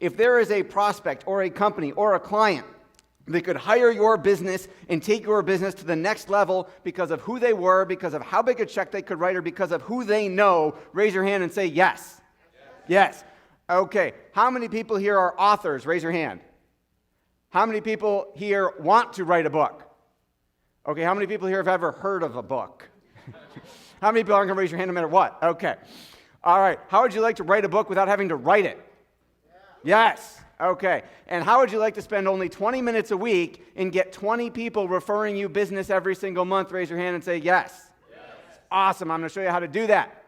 If there is a prospect or a company or a client that could hire your business and take your business to the next level because of who they were, because of how big a check they could write, or because of who they know, raise your hand and say yes. Yes. Okay. How many people here are authors? Raise your hand. How many people here want to write a book? Okay. How many people here have ever heard of a book? How many people aren't going to raise your hand no matter what? Okay. All right. How would you like to write a book without having to write it? Yes. Okay. And how would you like to spend only 20 minutes a week and get 20 people referring you business every single month? Raise your hand and say yes. Awesome. I'm going to show you how to do that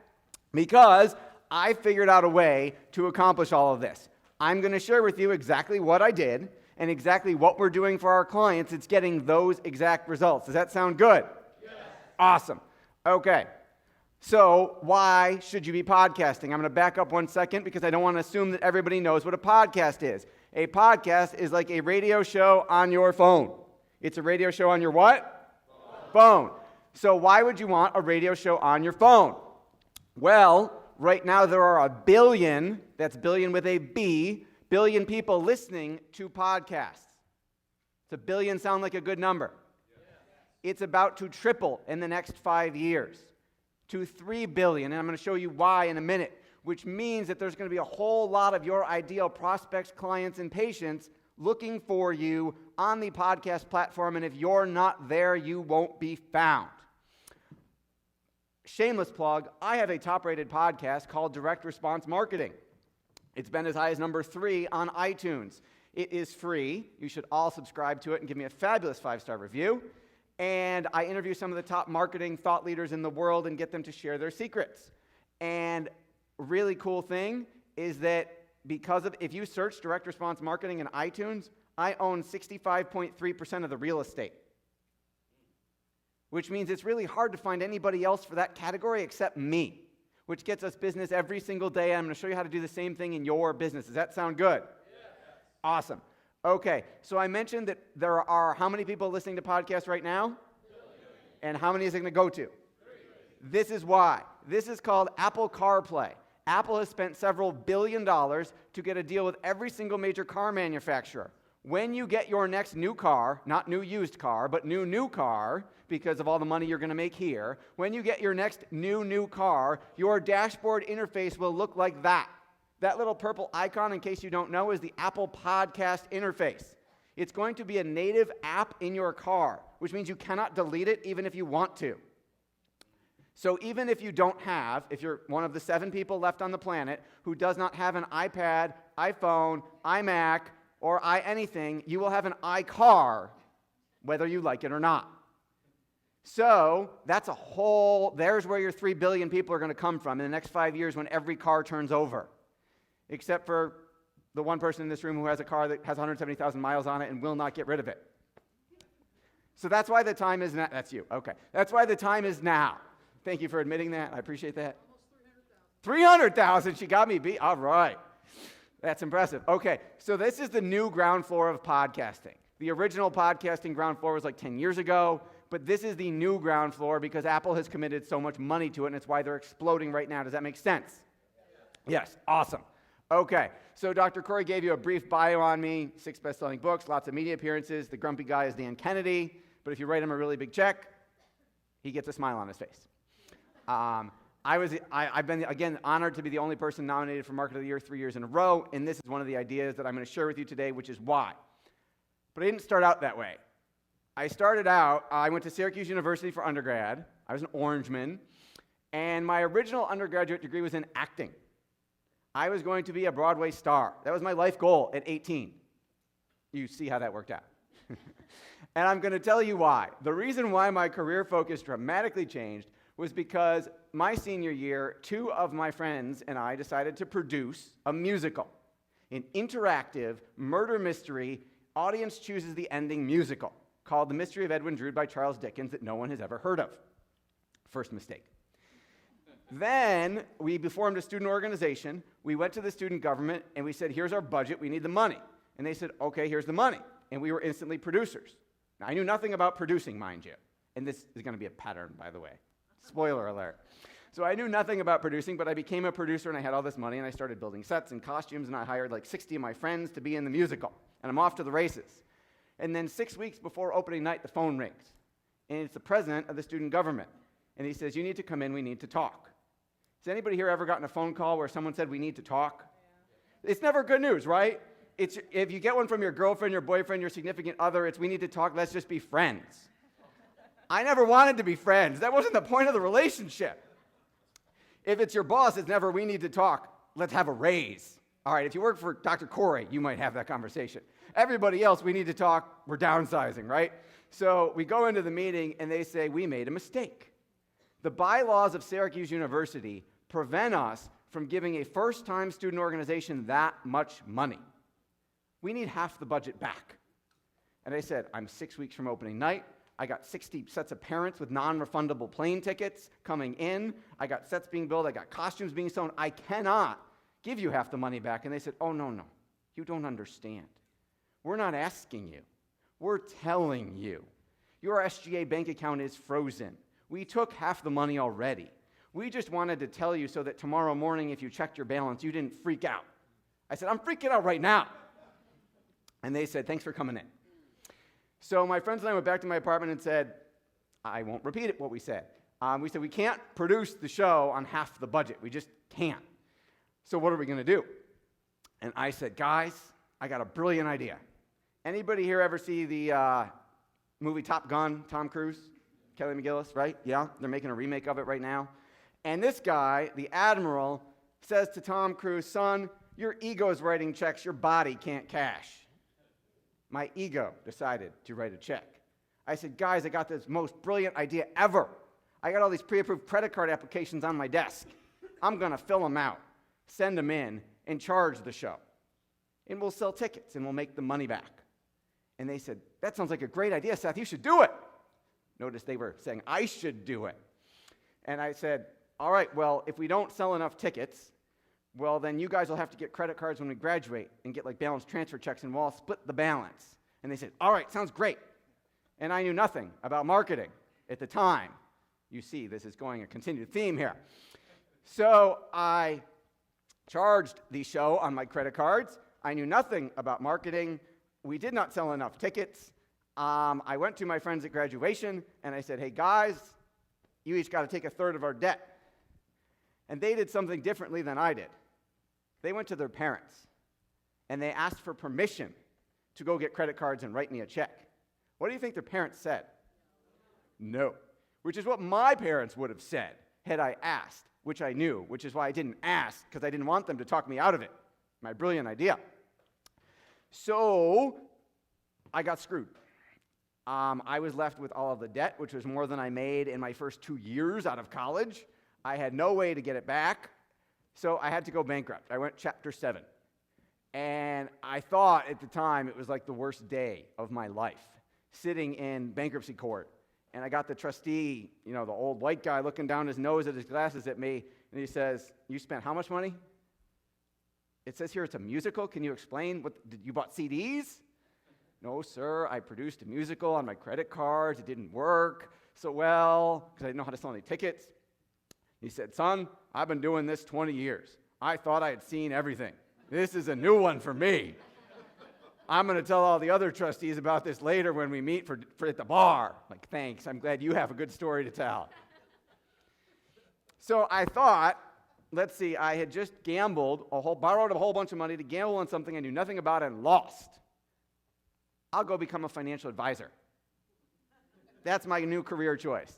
because I figured out a way to accomplish all of this. I'm going to share with you exactly what I did and exactly what we're doing for our clients. It's getting those exact results. Does that sound good? Yes. Awesome. Okay. So why should you be podcasting? I'm going to back up 1 second because I don't want to assume that everybody knows what a podcast is. A podcast is like a radio show on your phone. It's a radio show on your what? Phone. So why would you want a radio show on your phone? Well, right now there are a billion, that's billion with a B, billion people listening to podcasts. Does a billion sound like a good number? It's about to triple in the next 5 years to 3 billion, and I'm going to show you why in a minute, which means that there's going to be a whole lot of your ideal prospects, clients, and patients looking for you on the podcast platform, and if you're not there, you won't be found. Shameless plug, I have a top-rated podcast called Direct Response Marketing. It's been as high as number 3 on iTunes. It is free. You should all subscribe to it and give me a fabulous 5-star review. And I interview some of the top marketing thought leaders in the world and get them to share their secrets. And a really cool thing is that if you search Direct Response Marketing in iTunes, I own 65.3% of the real estate. Which means it's really hard to find anybody else for that category except me, which gets us business every single day. I'm going to show you how to do the same thing in your business. Does that sound good? Yeah. Awesome. Okay, so I mentioned that there are how many people listening to podcasts right now? And how many is it going to go to? 3. This is why. This is called Apple CarPlay. Apple has spent several $1 billion to get a deal with every single major car manufacturer. When you get your next new car, not new used car, but new car, because of all the money you're going to make here, when you get your next new car, your dashboard interface will look like that. That little purple icon, in case you don't know, is the Apple Podcast interface. It's going to be a native app in your car, which means you cannot delete it even if you want to. So even if you're one of the 7 people left on the planet who does not have an iPad, iPhone, iMac, or anything, you will have an iCar, whether you like it or not. So there's where your 3 billion people are going to come from in the next 5 years when every car turns over. Except for the one person in this room who has a car that has 170,000 miles on it and will not get rid of it. So that's why the time is now. That's you. Okay. That's why the time is now. Thank you for admitting that. I appreciate that. Almost 300,000. She got me beat. All right. That's impressive. Okay. So this is the new ground floor of podcasting. The original podcasting ground floor was like 10 years ago, but this is the new ground floor because Apple has committed so much money to it, and it's why they're exploding right now. Does that make sense? Yes. Awesome. Okay, so Dr. Corey gave you a brief bio on me, 6 best-selling books, lots of media appearances. The grumpy guy is Dan Kennedy, but if you write him a really big check, he gets a smile on his face. I've been, again, honored to be the only person nominated for Market of the Year 3 years in a row, and this is one of the ideas that I'm going to share with you today, which is why. But I didn't start out that way. I went to Syracuse University for undergrad. I was an Orangeman, and my original undergraduate degree was in acting. I was going to be a Broadway star. That was my life goal at 18. You see how that worked out. And I'm going to tell you why. The reason why my career focus dramatically changed was because my senior year, 2 of my friends and I decided to produce a musical, an interactive murder mystery, audience chooses the ending musical called The Mystery of Edwin Drood by Charles Dickens that no one has ever heard of. First mistake. Then we formed a student organization. We went to the student government and we said, here's our budget, we need the money. And they said, okay, here's the money. And we were instantly producers. Now, I knew nothing about producing, mind you. And this is going to be a pattern, by the way. Spoiler alert. So I knew nothing about producing, but I became a producer, and I had all this money, and I started building sets and costumes, and I hired like 60 of my friends to be in the musical, and I'm off to the races. And then 6 weeks before opening night, the phone rings, and it's the president of the student government, and he says, you need to come in, we need to talk. Has anybody here ever gotten a phone call where someone said, we need to talk? Yeah. It's never good news, right? It's, if you get one from your girlfriend, your boyfriend, your significant other, it's we need to talk, let's just be friends. I never wanted to be friends. That wasn't the point of the relationship. If it's your boss, it's never, we need to talk, let's have a raise. All right, if you work for Dr. Corey, you might have that conversation. Everybody else, we need to talk, we're downsizing, right? So we go into the meeting, and they say, we made a mistake. The bylaws of Syracuse University prevent us from giving a first-time student organization that much money. We need half the budget back. And I said, I'm 6 weeks from opening night. I got 60 sets of parents with non-refundable plane tickets coming in. I got sets being built. I got costumes being sewn. I cannot give you half the money back. And they said, oh, no, you don't understand. We're not asking you. We're telling you. Your SGA bank account is frozen. We took half the money already. We just wanted to tell you so that tomorrow morning, if you checked your balance, you didn't freak out. I said, I'm freaking out right now. And they said, thanks for coming in. So my friends and I went back to my apartment and said, I won't repeat it, what we said. We said, we can't produce the show on half the budget. We just can't. So what are we going to do? And I said, guys, I got a brilliant idea. Anybody here ever see the movie Top Gun, Tom Cruise, Kelly McGillis, right? Yeah, they're making a remake of it right now. And this guy, the Admiral, says to Tom Cruise, son, your ego is writing checks your body can't cash. My ego decided to write a check. I said, guys, I got this most brilliant idea ever. I got all these pre-approved credit card applications on my desk. I'm going to fill them out, send them in, and charge the show. And we'll sell tickets, and we'll make the money back. And they said, that sounds like a great idea, Seth. You should do it. Notice they were saying, I should do it. And I said, all right, well, if we don't sell enough tickets, well, then you guys will have to get credit cards when we graduate and get like balance transfer checks, and we'll all split the balance. And they said, all right, sounds great. And I knew nothing about marketing at the time. You see, this is going a continued theme here. So I charged the show on my credit cards. I knew nothing about marketing. We did not sell enough tickets. I went to my friends at graduation, and I said, hey, guys, you each got to take a third of our debt. And they did something differently than I did. They went to their parents, and they asked for permission to go get credit cards and write me a check. What do you think their parents said? No. Which is what my parents would have said had I asked, which I knew, which is why I didn't ask, because I didn't want them to talk me out of it. My brilliant idea. So I got screwed. I was left with all of the debt, which was more than I made in my first 2 years out of college. I had no way to get it back, so I had to go bankrupt. I went Chapter 7. And I thought at the time it was like the worst day of my life, sitting in bankruptcy court. And I got the trustee, the old white guy, looking down his nose at his glasses at me, and he says, you spent how much money? It says here it's a musical. Can you explain? You bought CDs? No, sir, I produced a musical on my credit cards. It didn't work so well because I didn't know how to sell any tickets. He said, son, I've been doing this 20 years. I thought I had seen everything. This is a new one for me. I'm going to tell all the other trustees about this later when we meet for at the bar. Like, thanks, I'm glad you have a good story to tell. So I thought, let's see, I had just borrowed a whole bunch of money to gamble on something I knew nothing about and lost. I'll go become a financial advisor. That's my new career choice.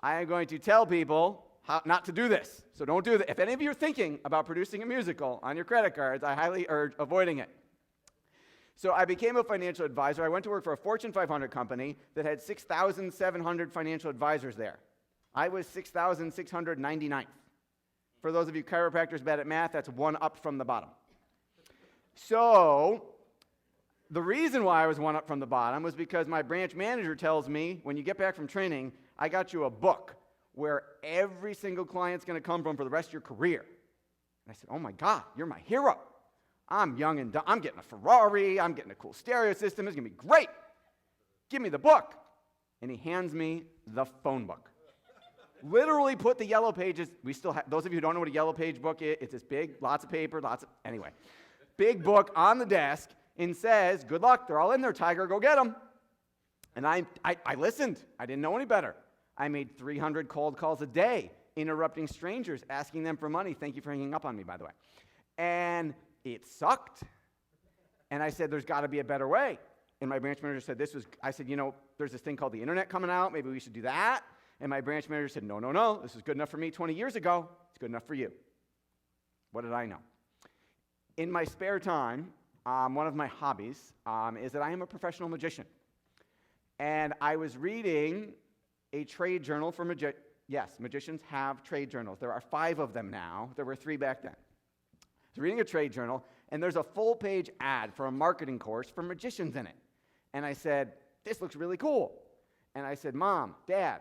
I am going to tell people how not to do this. So don't do that. If any of you are thinking about producing a musical on your credit cards, I highly urge avoiding it. So I became a financial advisor. I went to work for a Fortune 500 company that had 6,700 financial advisors there. I was 6,699th. For those of you chiropractors bad at math, that's one up from the bottom. So the reason why I was one up from the bottom was because my branch manager tells me, when you get back from training, I got you a book where every single client's going to come from for the rest of your career. And I said, oh my God, you're my hero. I'm young and dumb. I'm getting a Ferrari. I'm getting a cool stereo system. It's going to be great. Give me the book. And he hands me the phone book. Literally put the Yellow Pages, we still have, those of you who don't know what a Yellow Page book is, it's this big, lots of paper, anyway. Big book on the desk and says, good luck, they're all in there, Tiger, go get them. And I listened. I didn't know any better. I made 300 cold calls a day, interrupting strangers, asking them for money. Thank you for hanging up on me, by the way. And it sucked. And I said, there's got to be a better way. And my branch manager said, I said, there's this thing called the internet coming out. Maybe we should do that. And my branch manager said, no. This is good enough for me 20 years ago. It's good enough for you. What did I know? In my spare time, one of my hobbies is that I am a professional magician. And I was reading a trade journal for magicians. Yes, magicians have trade journals. There are 5 of them now. There were 3 back then. I was reading a trade journal, and there's a full-page ad for a marketing course for magicians in it. And I said, this looks really cool. And I said, Mom, Dad,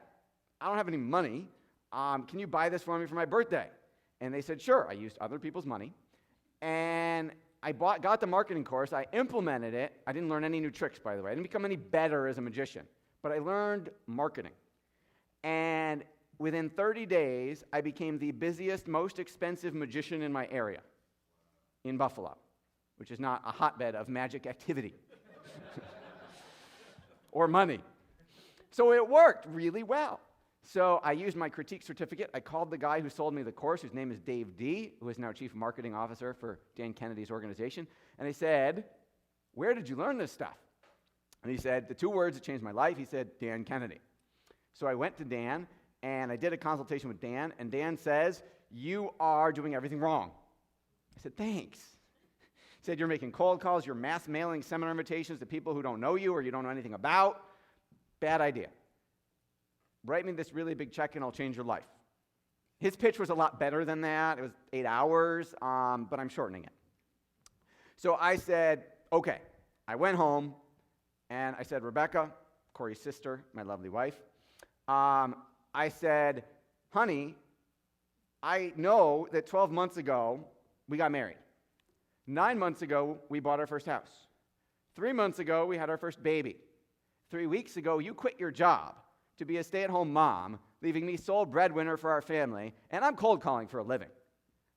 I don't have any money. Can you buy this for me for my birthday? And they said, sure. I used other people's money. And I got the marketing course. I implemented it. I didn't learn any new tricks, by the way. I didn't become any better as a magician. But I learned marketing. And within 30 days, I became the busiest, most expensive magician in my area in Buffalo, which is not a hotbed of magic activity or money. So it worked really well. So I used my critique certificate. I called the guy who sold me the course, whose name is Dave D., who is now Chief Marketing Officer for Dan Kennedy's organization. And I said, where did you learn this stuff? And he said, the 2 words that changed my life, he said, Dan Kennedy. So I went to Dan, and I did a consultation with Dan, and Dan says, you are doing everything wrong. I said, thanks. He said, you're making cold calls, you're mass mailing seminar invitations to people who don't know you or you don't know anything about. Bad idea. Write me this really big check and I'll change your life. His pitch was a lot better than that. It was 8 hours, but I'm shortening it. So I said, okay. I went home and I said, Rebecca, Corey's sister, my lovely wife, I said, honey, I know that 12 months ago we got married. 9 months ago we bought our first house. 3 months ago we had our first baby. 3 weeks ago you quit your job to be a stay-at-home mom, leaving me sole breadwinner for our family, and I'm cold calling for a living.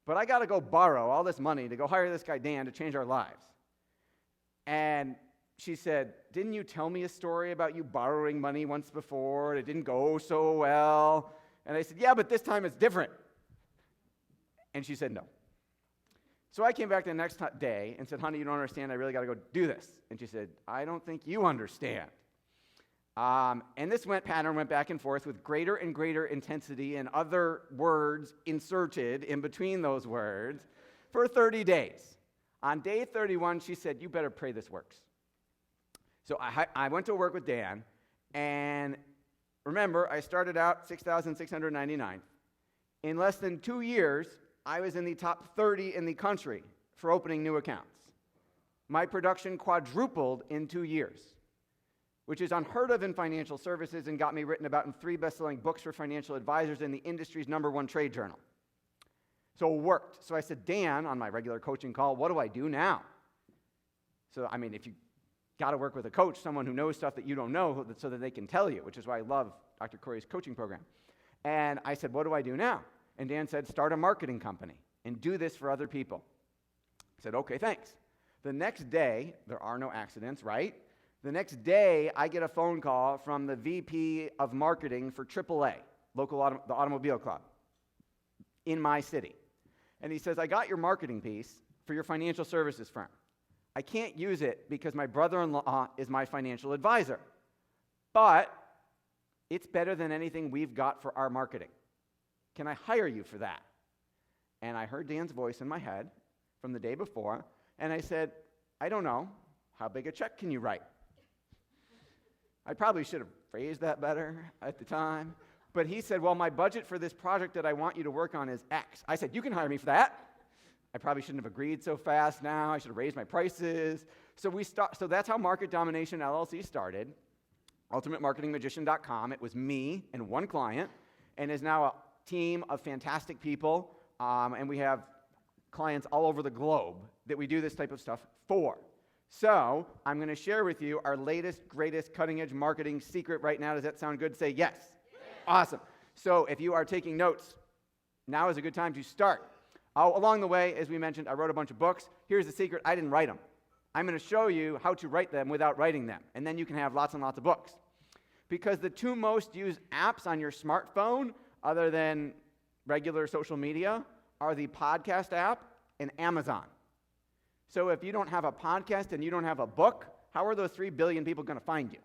But I got to go borrow all this money to go hire this guy Dan to change our lives. And she said, didn't you tell me a story about you borrowing money once before? It didn't go so well. And I said, yeah, but this time it's different. And she said no. So I came back the next day and said, honey, you don't understand. I really got to go do this. And she said, I don't think you understand. And this pattern went back and forth with greater and greater intensity and other words inserted in between those words for 30 days. On day 31, she said, you better pray this works. So I went to work with Dan, and remember, I started out 6,699. In less than 2 years, I was in the top 30 in the country for opening new accounts. My production quadrupled in 2 years, which is unheard of in financial services and got me written about in 3 best-selling books for financial advisors in the industry's #1 trade journal. So it worked. So I said, Dan, on my regular coaching call, what do I do now? So, I mean, if you got to work with a coach, someone who knows stuff that you don't know so that they can tell you, which is why I love Dr. Corey's coaching program. And I said, what do I do now? And Dan said, start a marketing company and do this for other people. I said, okay, thanks. The next day, there are no accidents, right? The next day, I get a phone call from the VP of marketing for AAA, the Automobile Club, in my city. And he says, I got your marketing piece for your financial services firm. I can't use it because my brother-in-law is my financial advisor. But it's better than anything we've got for our marketing. Can I hire you for that? And I heard Dan's voice in my head from the day before, and I said, I don't know. How big a check can you write? I probably should have phrased that better at the time. But he said, well, my budget for this project that I want you to work on is X. I said, you can hire me for that. I probably shouldn't have agreed so fast now. I should have raised my prices. So that's how Market Domination LLC started, ultimatemarketingmagician.com. It was me and one client, and is now a team of fantastic people, and we have clients all over the globe that we do this type of stuff for. So I'm going to share with you our latest, greatest, cutting-edge marketing secret right now. Does that sound good? Say yes. Awesome. So if you are taking notes, now is a good time to start. Along the way, as we mentioned, I wrote a bunch of books. Here's the secret: I didn't write them. I'm going to show you how to write them without writing them, and then you can have lots and lots of books. Because the two most used apps on your smartphone, other than regular social media, are the podcast app and Amazon. So if you don't have a podcast and you don't have a book, how are those 3 billion people going to find you?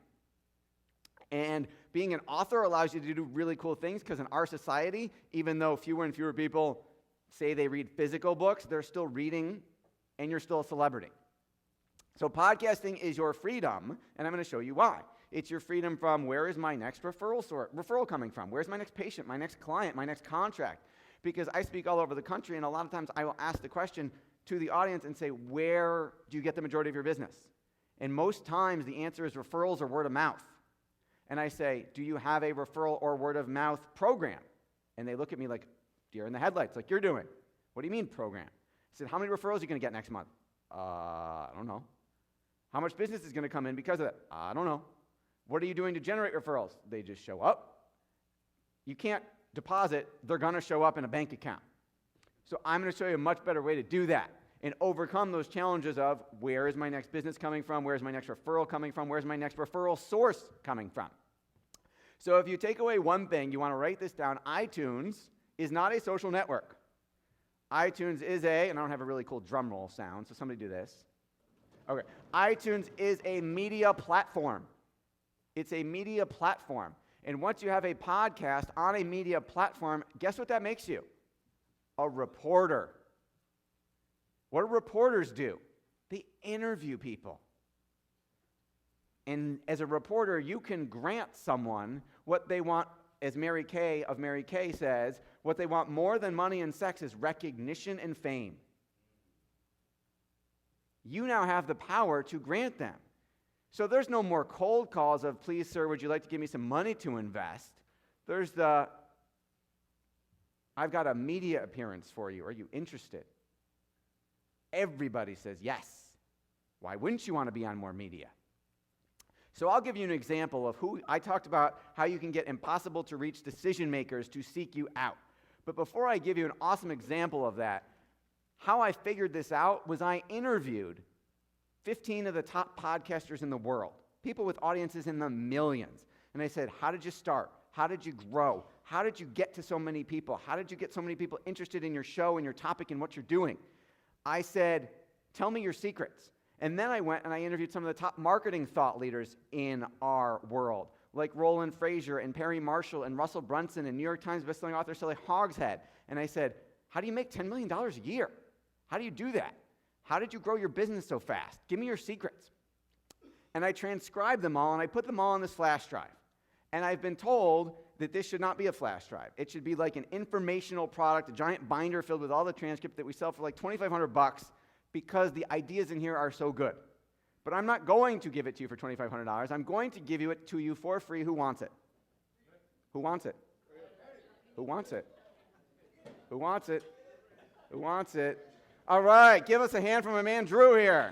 And being an author allows you to do really cool things, because in our society, even though fewer and fewer people say they read physical books, they're still reading, and you're still a celebrity. So podcasting is your freedom, and I'm going to show you why. It's your freedom from, where is my next referral coming from? Where's my next patient, my next client, my next contract? Because I speak all over the country, and a lot of times I will ask the question to the audience and say, where do you get the majority of your business? And most times the answer is referrals or word of mouth. And I say, do you have a referral or word of mouth program? And they look at me like deer in the headlights, like you're doing. What do you mean program? I said, how many referrals are you going to get next month? I don't know. How much business is going to come in because of that? I don't know. What are you doing to generate referrals? They just show up. You can't deposit. They're going to show up in a bank account. So I'm going to show you a much better way to do that and overcome those challenges of, where is my next business coming from? Where's my next referral coming from? Where's my next referral source coming from? So if you take away one thing, you want to write this down: iTunes is not a social network. iTunes is and I don't have a really cool drum roll sound, so somebody do this. Okay. iTunes is a media platform. It's a media platform. And once you have a podcast on a media platform, guess what that makes you? A reporter. What do reporters do? They interview people. And as a reporter, you can grant someone what they want, as Mary Kay of Mary Kay says, what they want more than money and sex is recognition and fame. You now have the power to grant them. So there's no more cold calls of, please, sir, would you like to give me some money to invest? There's the, I've got a media appearance for you. Are you interested? Everybody says yes. Why wouldn't you want to be on more media? So I'll give you an example of who I talked about, how you can get impossible to reach decision makers to seek you out. But before I give you an awesome example of that, how I figured this out was I interviewed 15 of the top podcasters in the world, people with audiences in the millions. And I said, how did you start? How did you grow? How did you get to so many people? How did you get so many people interested in your show and your topic and what you're doing? I said, tell me your secrets. And then I went and I interviewed some of the top marketing thought leaders in our world, like Roland Frazier and Perry Marshall and Russell Brunson and New York Times bestselling author Sally Hogshead. And I said, how do you make $10 million a year? How do you do that? How did you grow your business so fast? Give me your secrets. And I transcribed them all, and I put them all on this flash drive. And I've been told that this should not be a flash drive. It should be like an informational product, a giant binder filled with all the transcripts that we sell for like $2,500 because the ideas in here are so good. But I'm not going to give it to you for $2,500. I'm going to give it to you for free. Who wants it? Who wants it? Who wants it? Who wants it? Who wants it? All right, give us a hand from my man Drew here.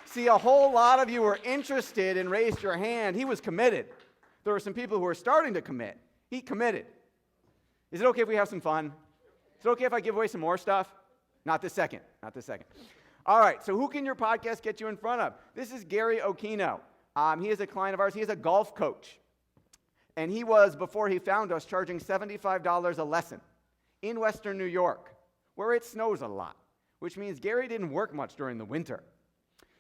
See, a whole lot of you were interested and raised your hand. He was committed. There were some people who were starting to commit. He committed. Is it okay if we have some fun? Is it okay if I give away some more stuff? Not this second. Not this second. All right, so who can your podcast get you in front of? This is Gary Okino. He is a client of ours. He is a golf coach. And he was, before he found us, charging $75 a lesson in Western New York, where it snows a lot, which means Gary didn't work much during the winter.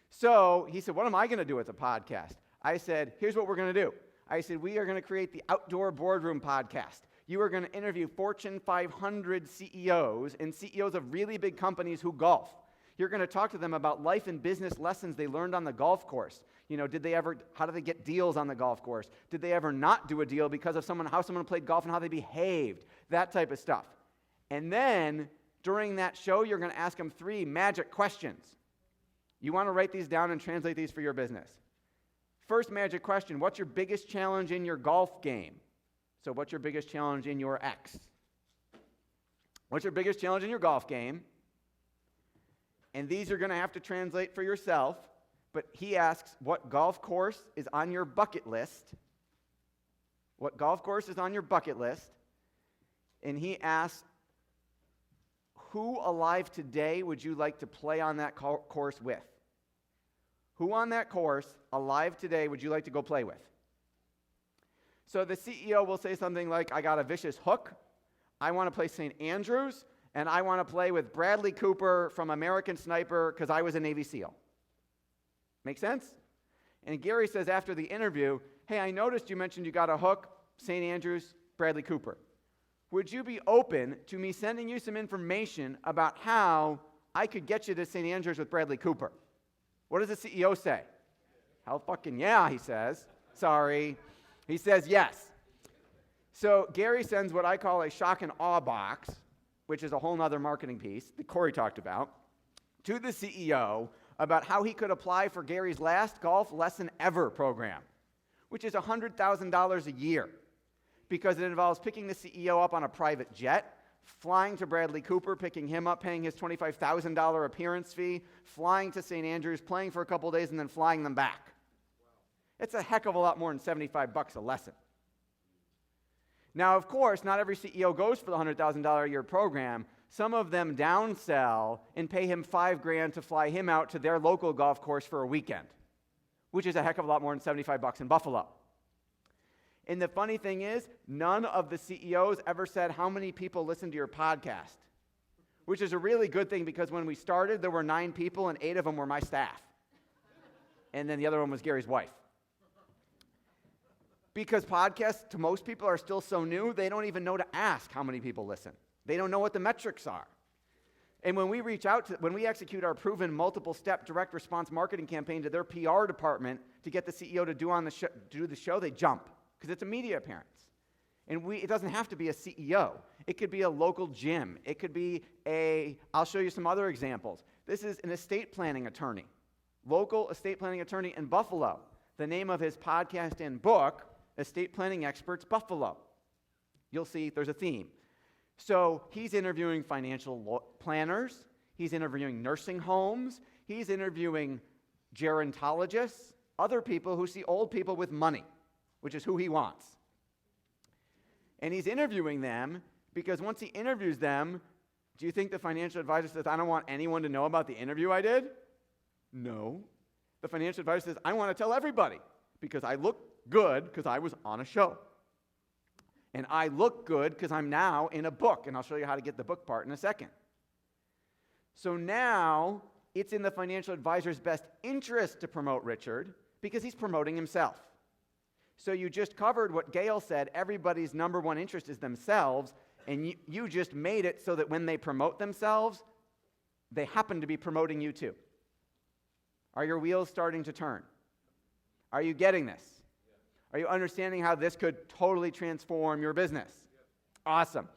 So he said, what am I going to do with a podcast? I said, here's what we're going to do. I said, we are going to create the Outdoor Boardroom Podcast. You are going to interview Fortune 500 CEOs and CEOs of really big companies who golf. You're going to talk to them about life and business lessons they learned on the golf course. You know, how did they get deals on the golf course? Did they ever not do a deal because of how someone played golf and how they behaved? That type of stuff. And then during that show, you're going to ask them 3 magic questions. You want to write these down and translate these for your business. First magic question, what's your biggest challenge in your golf game? So what's your biggest challenge in your X? What's your biggest challenge in your golf game? And these are going to have to translate for yourself. But he asks, what golf course is on your bucket list? what golf course is on your bucket list, and he asks, who alive today would you like to play on that course with? Who on that course, alive today, would you like to go play with? So the CEO will say something like, I got a vicious hook, I want to play St. Andrews, and I want to play with Bradley Cooper from American Sniper because I was a Navy SEAL. Make sense? And Gary says after the interview, hey, I noticed you mentioned you got a hook, St. Andrews, Bradley Cooper. Would you be open to me sending you some information about how I could get you to St. Andrews with Bradley Cooper? What does the CEO say? Hell fucking yeah, he says. Sorry. He says yes. So Gary sends what I call a shock and awe box, which is a whole nother marketing piece that Corey talked about, to the CEO about how he could apply for Gary's last golf lesson ever program, which is $100,000 a year, because it involves picking the CEO up on a private jet, flying to Bradley Cooper, picking him up, paying his $25,000 appearance fee, flying to St. Andrews, playing for a couple days, and then flying them back. Wow. It's a heck of a lot more than $75 a lesson. Now, of course, not every CEO goes for the $100,000 a year program. Some of them downsell and pay him $5,000 to fly him out to their local golf course for a weekend, which is a heck of a lot more than $75 in Buffalo. And the funny thing is, none of the CEOs ever said how many people listen to your podcast, which is a really good thing because when we started, there were 9 people and 8 of them were my staff. And then the other one was Gary's wife. Because podcasts, to most people, are still so new, they don't even know to ask how many people listen. They don't know what the metrics are. And when we when we execute our proven multiple-step direct response marketing campaign to their PR department to get the CEO to do the show, they jump because it's a media appearance. And it doesn't have to be a CEO. It could be a local gym. It could be I'll show you some other examples. This is an estate planning attorney, local estate planning attorney in Buffalo. The name of his podcast and book, Estate Planning Experts Buffalo. You'll see there's a theme. So he's interviewing financial planners. He's interviewing nursing homes. He's interviewing gerontologists, other people who see old people with money, which is who he wants. And he's interviewing them because once he interviews them, do you think the financial advisor says, I don't want anyone to know about the interview I did? No. The financial advisor says, I want to tell everybody because I look good because I was on a show. And I look good because I'm now in a book, and I'll show you how to get the book part in a second. So now it's in the financial advisor's best interest to promote Richard because he's promoting himself. So you just covered what Gail said, everybody's number one interest is themselves, and you just made it so that when they promote themselves, they happen to be promoting you too. Are your wheels starting to turn? Are you getting this? Are you understanding how this could totally transform your business? Awesome.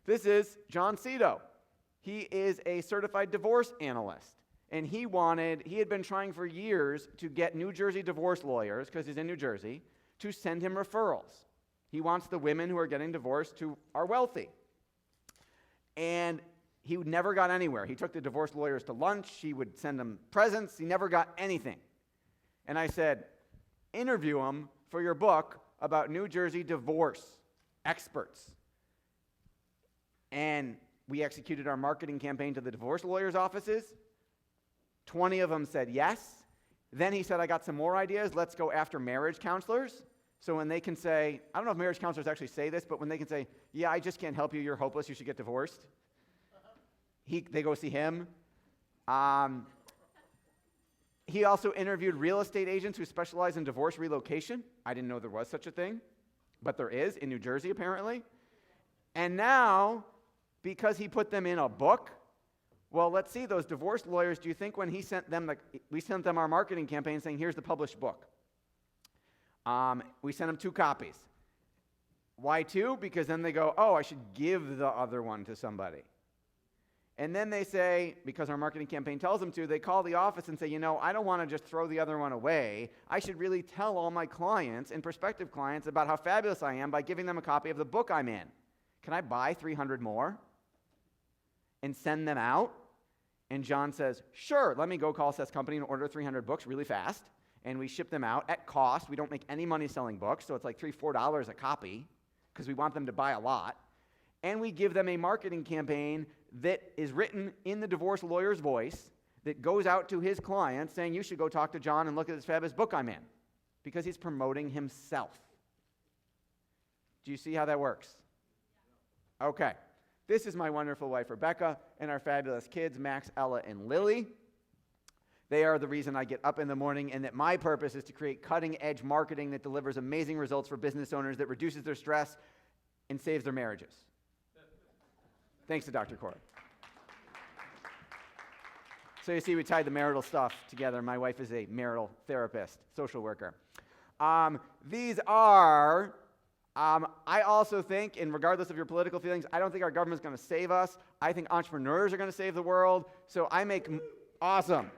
This is John Cito. He is a certified divorce analyst. And he had been trying for years to get New Jersey divorce lawyers, because he's in New Jersey, to send him referrals. He wants the women who are getting divorced who are wealthy. And he never got anywhere. He took the divorce lawyers to lunch. He would send them presents. He never got anything. And I said, interview him for your book about New Jersey divorce experts. And we executed our marketing campaign to the divorce lawyers' offices. 20 of them said yes. Then he said, I got some more ideas. Let's go after marriage counselors. So when they can say, I don't know if marriage counselors actually say this, but when they can say, yeah, I just can't help you, you're hopeless, you should get divorced. They go see him. He also interviewed real estate agents who specialize in divorce relocation. I didn't know there was such a thing, but there is in New Jersey apparently. And now, because he put them in a book, well, let's see, those divorce lawyers, do you think when he sent them, we sent them our marketing campaign saying, here's the published book. We sent them 2 copies. Why 2? Because then they go, oh, I should give the other one to somebody. And then they say, because our marketing campaign tells them to, they call the office and say, I don't want to just throw the other one away. I should really tell all my clients and prospective clients about how fabulous I am by giving them a copy of the book I'm in. Can I buy 300 more and send them out? And John says, sure, let me go call Seth's company and order 300 books really fast. and we ship them out at cost. We don't make any money selling books, so it's like $3, $4 a copy because we want them to buy a lot. And we give them a marketing campaign that is written in the divorce lawyer's voice that goes out to his clients saying, you should go talk to John and look at this fabulous book I'm in, because he's promoting himself. Do you see how that works? Okay. This is my wonderful wife, Rebecca, and our fabulous kids, Max, Ella, and Lily. They are the reason I get up in the morning, and that my purpose is to create cutting-edge marketing that delivers amazing results for business owners, that reduces their stress and saves their marriages. Thanks to Dr. Corey. So you see, we tied the marital stuff together. My wife is a marital therapist, social worker. These are, I also think, and regardless of your political feelings, I don't think our government's going to save us. I think entrepreneurs are going to save the world. So I make, awesome.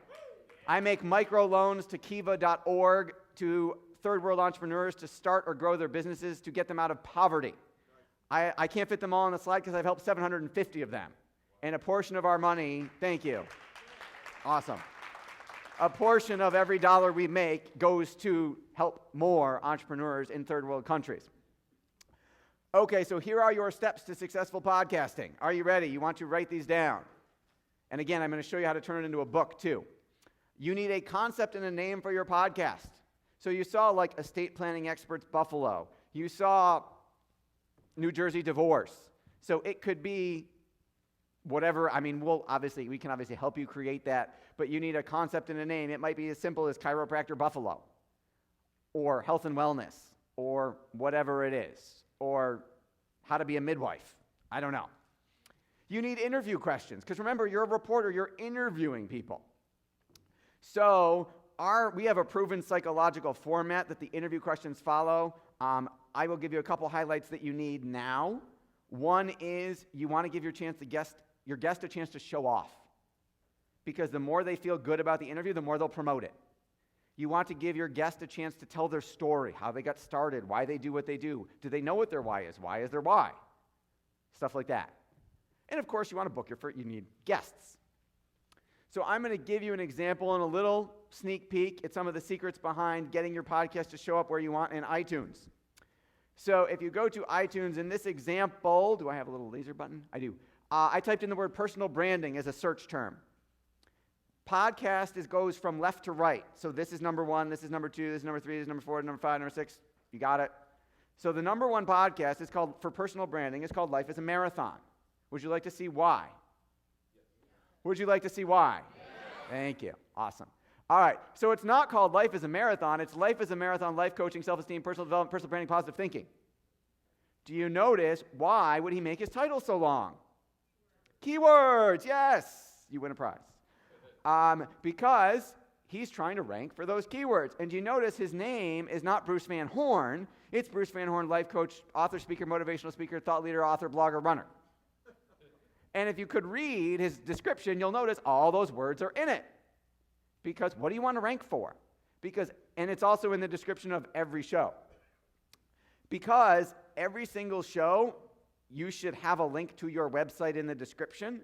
I make micro loans to kiva.org to third world entrepreneurs to start or grow their businesses to get them out of poverty. I can't fit them all on the slide because I've helped 750 of them. And a portion of our money, thank you. Awesome. A portion of every dollar we make goes to help more entrepreneurs in third world countries. Okay, so here are your steps to successful podcasting. Are you ready? You want to write these down. And again, I'm going to show you how to turn it into a book too. You need a concept and a name for your podcast. So you saw like Estate Planning Experts Buffalo. You saw New Jersey Divorce. So it could be whatever. I mean, we can obviously help you create that, but you need a concept and a name. It might be as simple as Chiropractor Buffalo, or Health and Wellness, or whatever it is, or How to Be a Midwife. I don't know. You need interview questions, because remember, you're a reporter, you're interviewing people. So we have a proven psychological format that the interview questions follow. I will give you a couple highlights that you need now. One is you want to give your guest a chance to show off, because the more they feel good about the interview, the more they'll promote it. You want to give your guest a chance to tell their story, how they got started, why they do what they do. Do they know what their why is? Why is their why? Stuff like that. And of course, you want to book you need guests. So I'm going to give you an example and a little sneak peek at some of the secrets behind getting your podcast to show up where you want in iTunes. So if you go to iTunes, in this example, do I have a little laser button? I do. I typed in the word personal branding as a search term. Podcast goes from left to right. So this is number 1, this is number 2, this is number 3, this is number 4, number 5, number 6. You got it? So the number 1 podcast is called, for personal branding, is called Life is a Marathon. Would you like to see why? Would you like to see why? Yes. Thank you. Awesome. All right. So it's not called Life is a Marathon. It's Life is a Marathon, life coaching, self-esteem, personal development, personal branding, positive thinking. Do you notice why would he make his title so long? Keywords. Yes. You win a prize. Because he's trying to rank for those keywords. And you notice his name is not Bruce Van Horn. It's Bruce Van Horn, life coach, author, speaker, motivational speaker, thought leader, author, blogger, runner. And if you could read his description, you'll notice all those words are in it. Because what do you want to rank for? And it's also in the description of every show. Because every single show, you should have a link to your website in the description,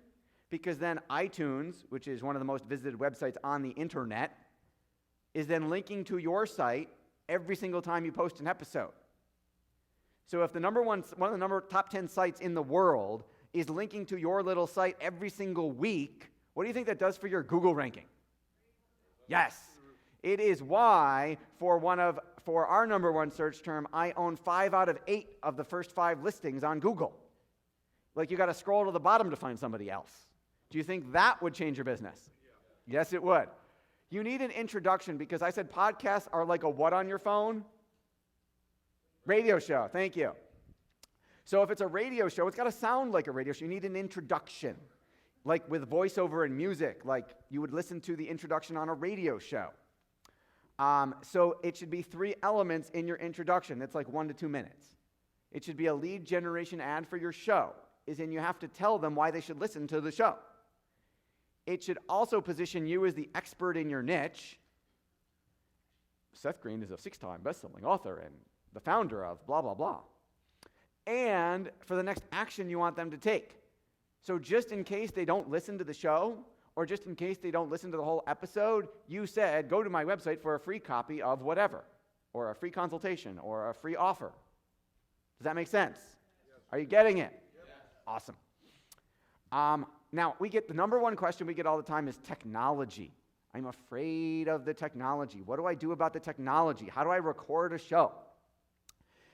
because then iTunes, which is one of the most visited websites on the internet, is then linking to your site every single time you post an episode. So if one of the top 10 sites in the world is linking to your little site every single week, what do you think that does for your Google ranking? Yes. It is why for our number 1 search term, I own 5 out of 8 of the first 5 listings on Google. Like, you got to scroll to the bottom to find somebody else. Do you think that would change your business? Yeah. Yes, it would. You need an introduction, because I said podcasts are like a what on your phone? Radio show. Thank you. So if it's a radio show, it's got to sound like a radio show. You need an introduction, like with voiceover and music, like you would listen to the introduction on a radio show. So it should be 3 elements in your introduction. That's like 1 to 2 minutes. It should be a lead generation ad for your show, as in you have to tell them why they should listen to the show. It should also position you as the expert in your niche. Seth Green is a 6-time best-selling author and the founder of blah, blah, blah. And for the next action you want them to take. So just in case they don't listen to the show, Or just in case they don't listen to the whole episode, you said, go to my website for a free copy of whatever, or a free consultation, or a free offer. Does that make sense? Yes. Are you getting it? Yes. Awesome. Now, we get the number one question we get all the time is technology. I'm afraid of the technology. What do I do about the technology? How do I record a show?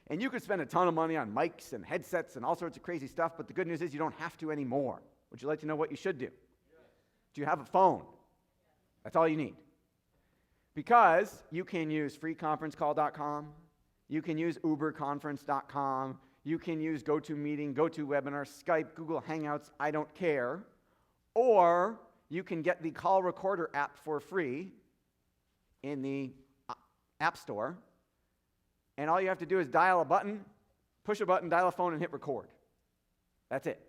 And you could spend a ton of money on mics and headsets and all sorts of crazy stuff, but the good news is you don't have to anymore. Would you like to know what you should do? Do you have a phone? That's all you need. Because you can use freeconferencecall.com, you can use uberconference.com, you can use GoToMeeting, GoToWebinar, Skype, Google Hangouts, I don't care. Or you can get the call recorder app for free in the App Store. And all you have to do is dial a button, push a button, dial a phone, and hit record. That's it.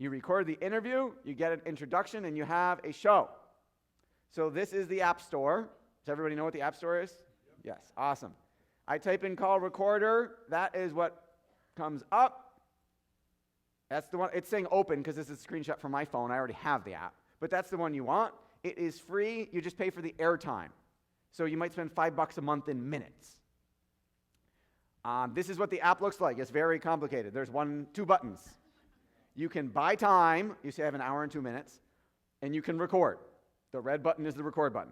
You record the interview, you get an introduction, and you have a show. So this is the App Store. Does everybody know what the App Store is? Yep. Yes, awesome. I type in call recorder. That is what comes up. That's the one. It's saying open because this is a screenshot from my phone. I already have the app. But that's the one you want. It is free. You just pay for the airtime. So you might spend $5 a month in minutes. This is what the app looks like. It's very complicated. There's two buttons. You can buy time. You say I have an hour and 2 minutes. And you can record. The red button is the record button.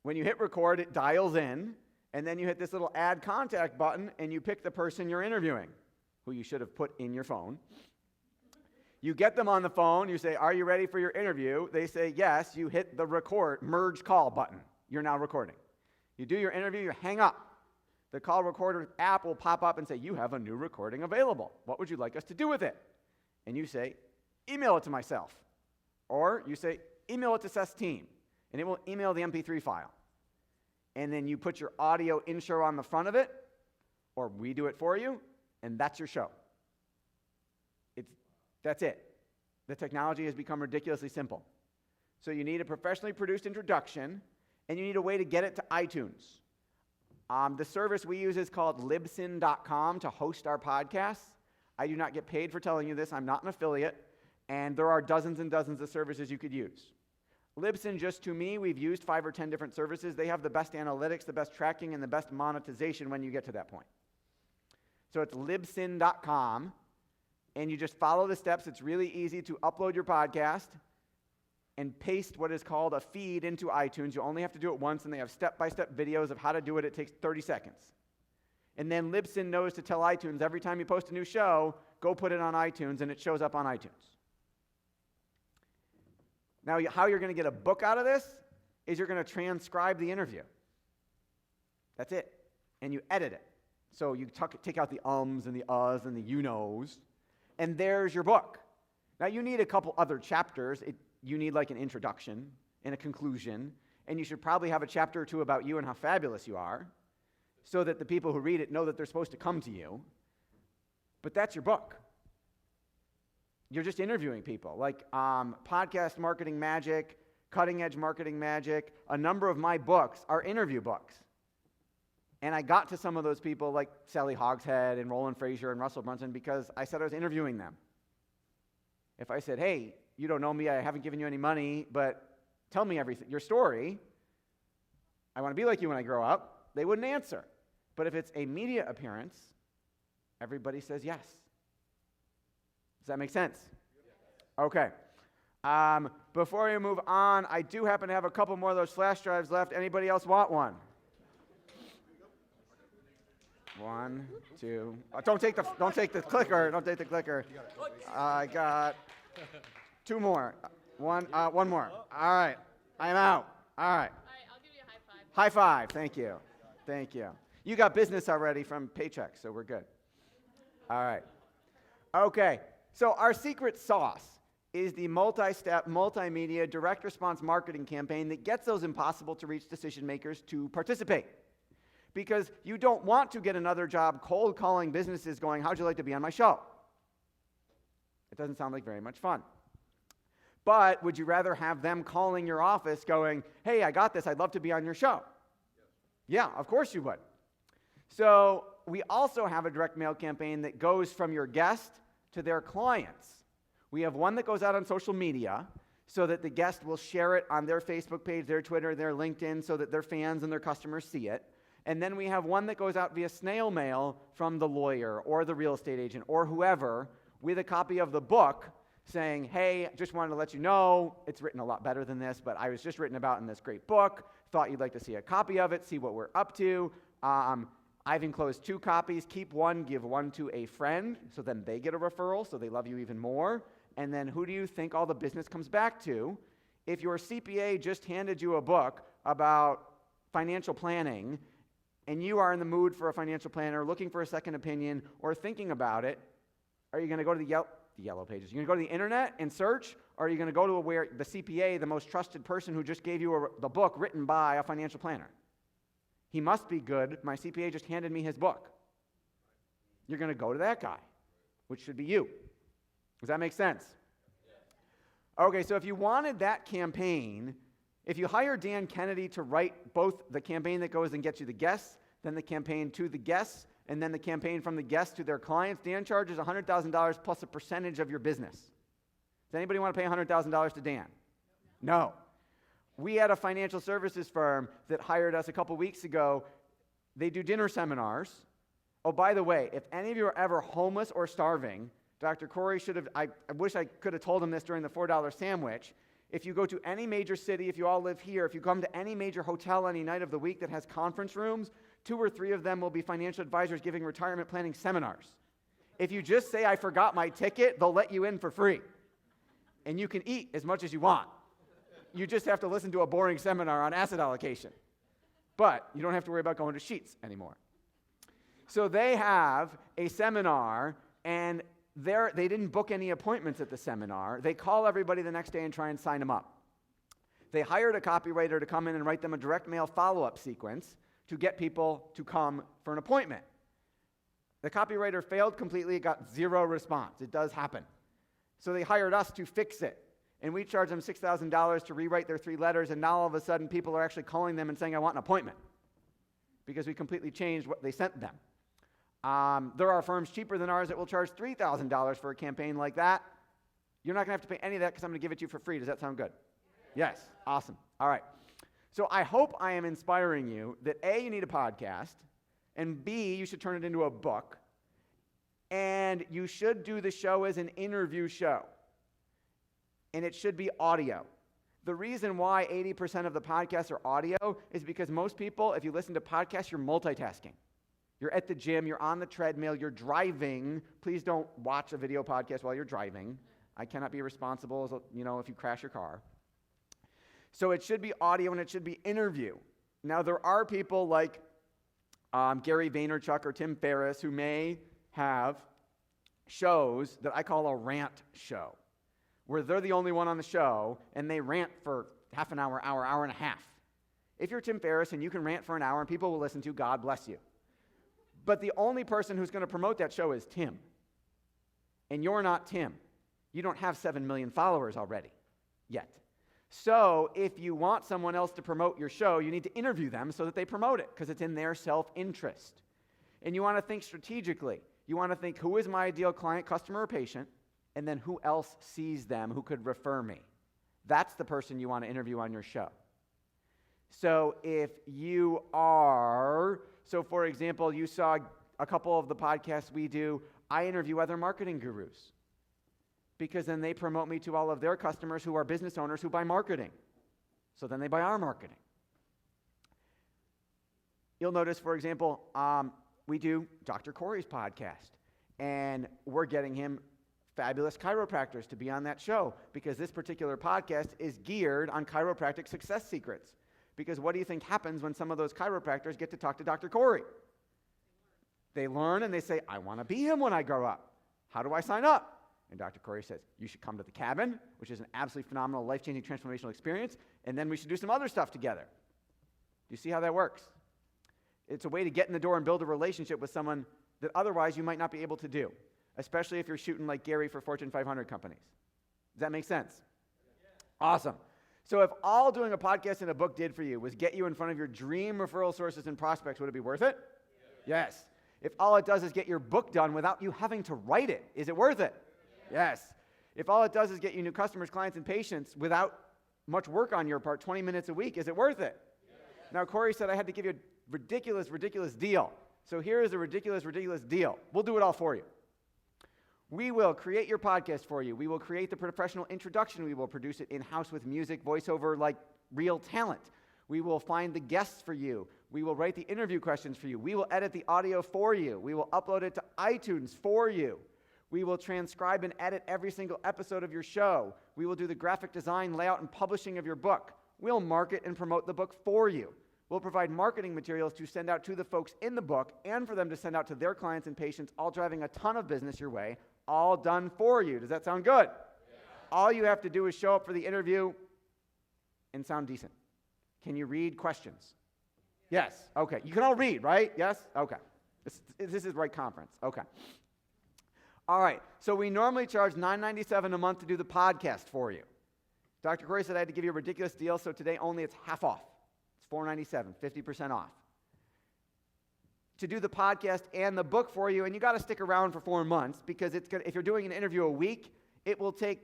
When you hit record, it dials in. And then you hit this little add contact button, and you pick the person you're interviewing, who you should have put in your phone. You get them on the phone. You say, are you ready for your interview? They say, yes. You hit the merge call button. You're now recording. You do your interview. You hang up. The call recorder app will pop up and say, you have a new recording available. What would you like us to do with it? And you say, email it to myself. Or you say, email it to Seth's team. And it will email the MP3 file. And then you put your audio intro on the front of it, or we do it for you, and that's your show. That's it. The technology has become ridiculously simple. So you need a professionally produced introduction, and you need a way to get it to iTunes. The service we use is called Libsyn.com to host our podcasts. I do not get paid for telling you this. I'm not an affiliate, and there are dozens and dozens of services you could use. Libsyn, just to me, we've used 5 or 10 different services. They have the best analytics, the best tracking, and the best monetization when you get to that point. So it's Libsyn.com. And you just follow the steps. It's really easy to upload your podcast and paste what is called a feed into iTunes. You only have to do it once, and they have step-by-step videos of how to do it. It takes 30 seconds. And then Libsyn knows to tell iTunes every time you post a new show, go put it on iTunes, and it shows up on iTunes. Now, how you're going to get a book out of this is you're going to transcribe the interview. That's it. And you edit it. So you take out the ums and the uhs and the you-knows. And there's your book. Now, you need a couple other chapters. You need like an introduction and a conclusion. And you should probably have a chapter or two about you and how fabulous you are so that the people who read it know that they're supposed to come to you. But that's your book. You're just interviewing people. Like Podcast Marketing Magic, Cutting Edge Marketing Magic, a number of my books are interview books. And I got to some of those people like Sally Hogshead and Roland Frazier and Russell Brunson because I said I was interviewing them. If I said, hey, you don't know me, I haven't given you any money, but tell me everything, your story, I want to be like you when I grow up, they wouldn't answer. But if it's a media appearance, everybody says yes. Does that make sense? Okay. Before we move on, I do happen to have a couple more of those flash drives left. Anybody else want one? 1, 2. Don't take the clicker. Don't take the clicker. I got 2 more. One more. All right. I'm out. All right. I'll give you a high five. High five. Thank you. Thank you. You got business already from paycheck, so we're good. All right. Okay. So our secret sauce is the multi-step, multimedia, direct response marketing campaign that gets those impossible to reach decision makers to participate. Because you don't want to get another job cold calling businesses going, how'd you like to be on my show? It doesn't sound like very much fun. But would you rather have them calling your office going, hey, I got this, I'd love to be on your show? Yes. Yeah, of course you would. So we also have a direct mail campaign that goes from your guest to their clients, We have one that goes out on social media so that the guest will share it on their Facebook page, their Twitter, their LinkedIn, so that their fans and their customers see it. And then we have one that goes out via snail mail from the lawyer or the real estate agent or whoever with a copy of the book saying, hey, just wanted to let you know, it's written a lot better than this, but I was just written about in this great book. Thought you'd like to see a copy of it, see what we're up to. I've enclosed 2 copies. Keep one, give one to a friend, so then they get a referral, so they love you even more. And then who do you think all the business comes back to? If your CPA just handed you a book about financial planning, and you are in the mood for a financial planner, looking for a second opinion, or thinking about it, are you going to go to the yellow pages? You're going to go to the internet and search, or are you going to go to where the CPA, the most trusted person who just gave you the book written by a financial planner? He must be good. My CPA just handed me his book. You're going to go to that guy, which should be you. Does that make sense? Okay, so if you wanted that campaign, if you hire Dan Kennedy to write both the campaign that goes and gets you the guests, then the campaign to the guests, and then the campaign from the guests to their clients, Dan charges $100,000 plus a percentage of your business. Does anybody want to pay $100,000 to Dan? No. We had a financial services firm that hired us a couple weeks ago. They do dinner seminars. Oh, by the way, if any of you are ever homeless or starving, Dr. Corey should have, I wish I could have told him this during the $4 sandwich. If you go to any major city, if you all live here, if you come to any major hotel any night of the week that has conference rooms, 2 or 3 of them will be financial advisors giving retirement planning seminars. If you just say, I forgot my ticket, they'll let you in for free. And you can eat as much as you want. You just have to listen to a boring seminar on asset allocation. But you don't have to worry about going to Sheets anymore. So they have a seminar, and they didn't book any appointments at the seminar. They call everybody the next day and try and sign them up. They hired a copywriter to come in and write them a direct mail follow-up sequence to get people to come for an appointment. The copywriter failed completely. It got 0 response. It does happen. So they hired us to fix it. And we charged them $6,000 to rewrite their 3 letters, and now all of a sudden people are actually calling them and saying, I want an appointment, because we completely changed what they sent them. There are firms cheaper than ours that will charge $3,000 for a campaign like that. You're not going to have to pay any of that because I'm going to give it to you for free. Does that sound good? Yes. Awesome. All right. So I hope I am inspiring you that A, you need a podcast, and B, you should turn it into a book, and you should do the show as an interview show. And it should be audio. The reason why 80% of the podcasts are audio is because most people, if you listen to podcasts, you're multitasking. You're at the gym, you're on the treadmill, you're driving. Please don't watch a video podcast while you're driving. I cannot be responsible, if you crash your car. So it should be audio and it should be interview. Now, there are people like Gary Vaynerchuk or Tim Ferriss who may have shows that I call a rant show, where they're the only one on the show, and they rant for half an hour, hour and a half. If you're Tim Ferriss and you can rant for an hour and people will listen to you, God bless you. But the only person who's going to promote that show is Tim. And you're not Tim. You don't have 7 million followers already, yet. So if you want someone else to promote your show, you need to interview them so that they promote it, because it's in their self-interest. And you want to think strategically. You want to think, who is my ideal client, customer, or patient? And then who else sees them who could refer me? That's the person you want to interview on your show. So if you are, for example, you saw a couple of the podcasts we do, I interview other marketing gurus, because then they promote me to all of their customers who are business owners who buy marketing. So then they buy our marketing. You'll notice, for example, we do Dr. Corey's podcast, and we're getting him fabulous chiropractors to be on that show, because this particular podcast is geared on chiropractic success secrets. Because what do you think happens when some of those chiropractors get to talk to Dr. Corey? They learn and they say, I want to be him when I grow up. How do I sign up? And Dr. Corey says, you should come to the cabin, which is an absolutely phenomenal, life-changing, transformational experience, and then we should do some other stuff together. Do you see how that works? It's a way to get in the door and build a relationship with someone that otherwise you might not be able to do, especially if you're shooting like Gary for Fortune 500 companies. Does that make sense? Awesome. So if all doing a podcast and a book did for you was get you in front of your dream referral sources and prospects, would it be worth it? Yes. If all it does is get your book done without you having to write it, is it worth it? Yes. If all it does is get you new customers, clients, and patients without much work on your part, 20 minutes a week, is it worth it? Yes. Now, Corey said I had to give you a ridiculous, ridiculous deal. So here is a ridiculous, ridiculous deal. We'll do it all for you. We will create your podcast for you. We will create the professional introduction. We will produce it in-house with music, voiceover, like real talent. We will find the guests for you. We will write the interview questions for you. We will edit the audio for you. We will upload it to iTunes for you. We will transcribe and edit every single episode of your show. We will do the graphic design, layout, and publishing of your book. We'll market and promote the book for you. We'll provide marketing materials to send out to the folks in the book and for them to send out to their clients and patients, all driving a ton of business your way, all done for you. Does that sound good? Yeah. All you have to do is show up for the interview and sound decent. Can you read questions? Yes. Okay. You can all read, right? Yes? Okay. This is right conference. Okay. All right. So we normally charge $9.97 a month to do the podcast for you. Dr. Corey said I had to give you a ridiculous deal, so today only it's half off. It's $4.97, 50% off. To do the podcast and the book for you, and you got to stick around for 4 months because if you're doing an interview a week, it will take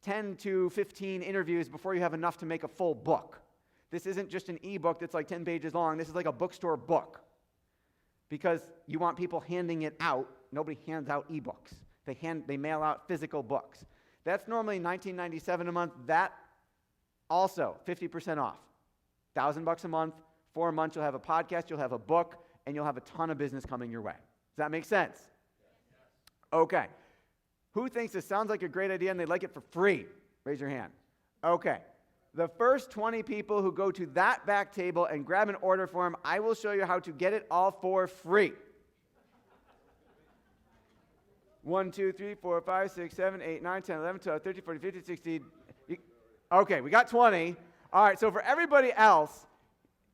10 to 15 interviews before you have enough to make a full book. This isn't just an ebook that's like 10 pages long. This is like a bookstore book because you want people handing it out. Nobody hands out ebooks. They mail out physical books. That's normally $19.97 a month. That also 50% off. $1,000 a month. 4 months, you'll have a podcast, you'll have a book, and you'll have a ton of business coming your way. Does that make sense? Okay. Who thinks this sounds like a great idea and they'd like it for free? Raise your hand. Okay. The first 20 people who go to that back table and grab an order form, I will show you how to get it all for free. 1, 2, 3, 4, 5, 6, 7, 8, 9, 10, 11, 12, 13, 14, 15, 16. Okay, we got 20. All right, so for everybody else,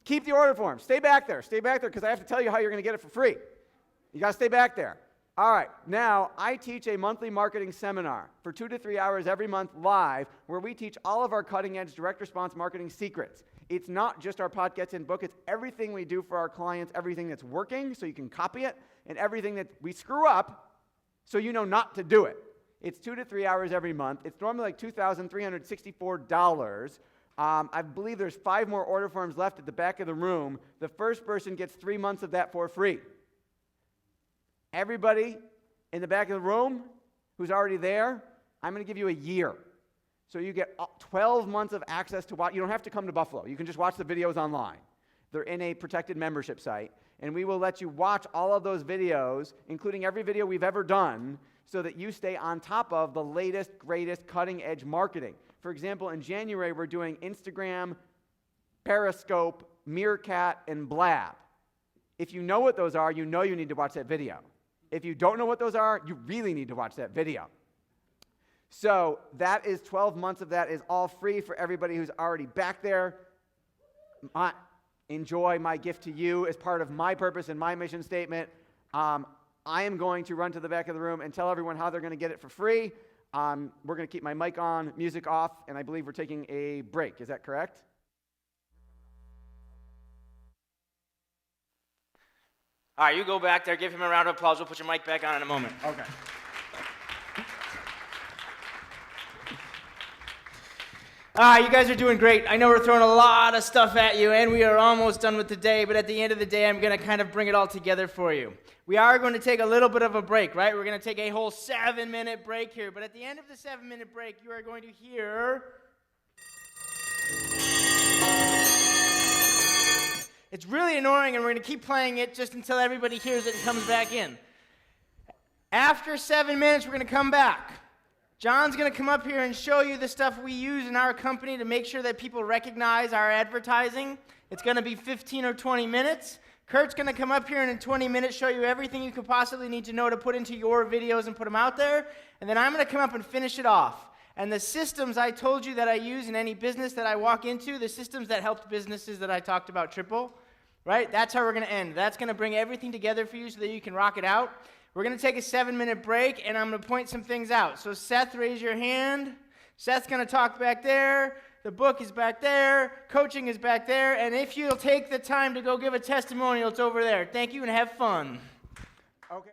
keep the order form. Stay back there because I have to tell you how you're going to get it for free. You got to stay back there. All right, now I teach a monthly marketing seminar for 2 to 3 hours every month live where we teach all of our cutting-edge direct response marketing secrets. It's not just our podcast and book. It's everything we do for our clients, everything that's working so you can copy it, and everything that we screw up so you know not to do it. It's 2 to 3 hours every month. It's normally like $2,364. I believe there's 5 more order forms left at the back of the room. The first person gets 3 months of that for free. Everybody in the back of the room who's already there, I'm going to give you a year. So you get 12 months of access to watch. You don't have to come to Buffalo. You can just watch the videos online. They're in a protected membership site. And we will let you watch all of those videos, including every video we've ever done, so that you stay on top of the latest, greatest, cutting-edge marketing. For example, in January, we're doing Instagram, Periscope, Meerkat, and Blab. If you know what those are, you know you need to watch that video. If you don't know what those are, you really need to watch that video. So that is 12 months of that is all free for everybody who's already back there. Enjoy my gift to you as part of my purpose and my mission statement. I am going to run to the back of the room and tell everyone how they're going to get it for free. We're going to keep my mic on, music off, and I believe we're taking a break. Is that correct? All right, you go back there. Give him a round of applause. We'll put your mic back on in a moment. Okay. All right, you guys are doing great. I know we're throwing a lot of stuff at you, and we are almost done with the day, but at the end of the day, I'm going to kind of bring it all together for you. We are going to take a little bit of a break, right? We're going to take a whole 7-minute break here, but at the end of the 7-minute break, you are going to hear... It's really annoying, and we're going to keep playing it just until everybody hears it and comes back in. After 7 minutes, we're going to come back. John's going to come up here and show you the stuff we use in our company to make sure that people recognize our advertising. It's going to be 15 or 20 minutes. Kurt's going to come up here and in 20 minutes show you everything you could possibly need to know to put into your videos and put them out there. And then I'm going to come up and finish it off. And the systems I told you that I use in any business that I walk into, the systems that helped businesses that I talked about triple, right? That's how we're going to end. That's going to bring everything together for you so that you can rock it out. We're going to take a 7-minute break, and I'm going to point some things out. So Seth, raise your hand. Seth's going to talk back there. The book is back there. Coaching is back there. And if you'll take the time to go give a testimonial, it's over there. Thank you, and have fun. Okay.